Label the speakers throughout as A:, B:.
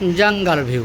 A: जंगल view.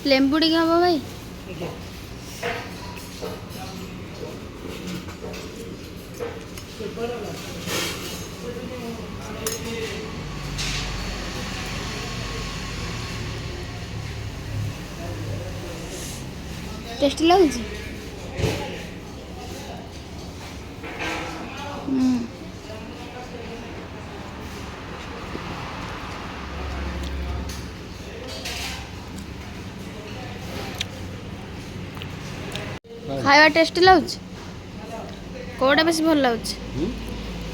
B: लेंबू T हम भाई tasty लगुच खाଇବା टेस्टी लगुच कोड़ा बेसी भल लगुच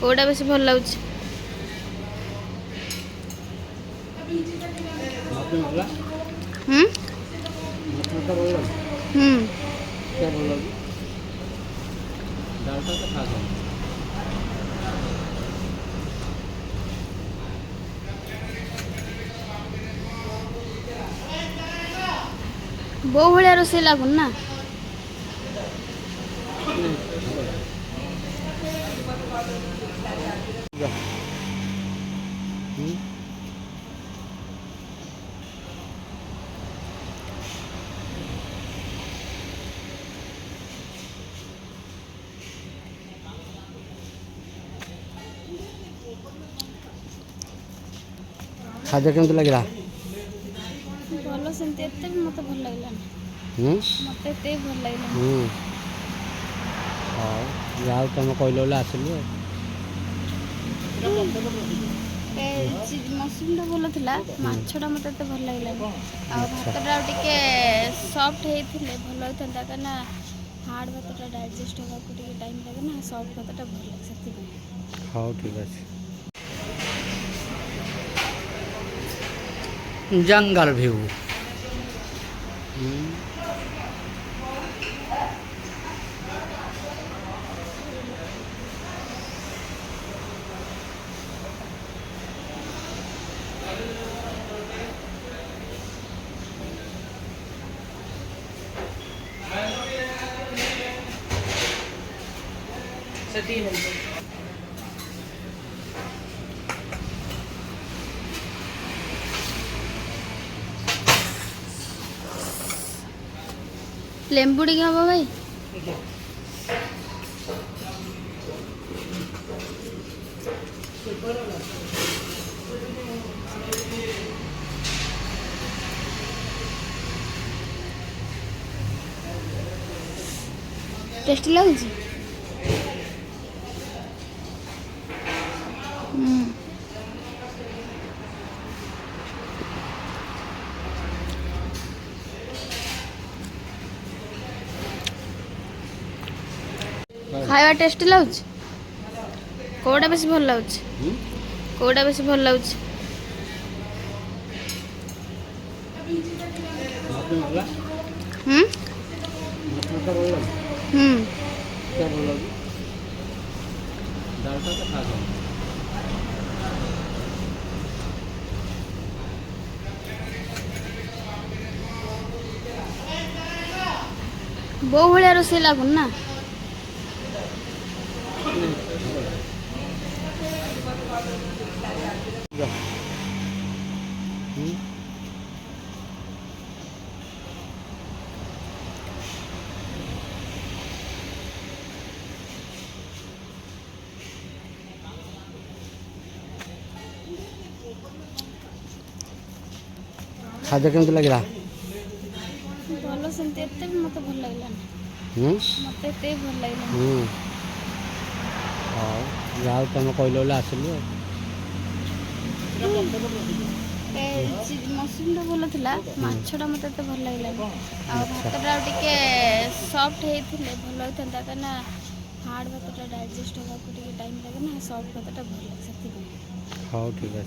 B: कोड़ा बेसी भल लगुच
A: क्या बोल रहा डालता तो खा जाओ।
B: बो भाया रोसे लगुन ना
A: खाजा केमती लगे
B: भल से मत भल लगे मत भल लगे
A: जाओ तुम कहल बोले आसिलु
B: मशरूम टा भल था माछटा मत भल लगे भातटा टे सफ्ट होते भल होता कहीं हार्ड भातटा डाइजेस्ट होगा टाइम लगे ना सफ्ट भातटा भल लगे
A: हाँ ठीक है जंगल व्यू।
B: लेंबू टी हम भाई टेस्टी लगुच खाଇବା टेस्टी लगुच कोड़ा बेसी भल लगुच कोड़ा बेसी भल लगुच
A: क्या बोल रहा डालता तो खा जाओ।
B: बो भाया रोसे लगुन ना
A: खाजा केमती लगे
B: भल से मत भल लगे मत भल लगे
A: हाँ जाओ तुम कहल बोले आसिलु
B: मशरूम टा भल था माछटा मत भल लगे भातटा टे सफ्ट होते भल होता कहीं हार्ड भातटा डाइजेस्ट होगा टाइम लगे ना सफ्ट भातटा भल लगे
A: हाँ ठीक है।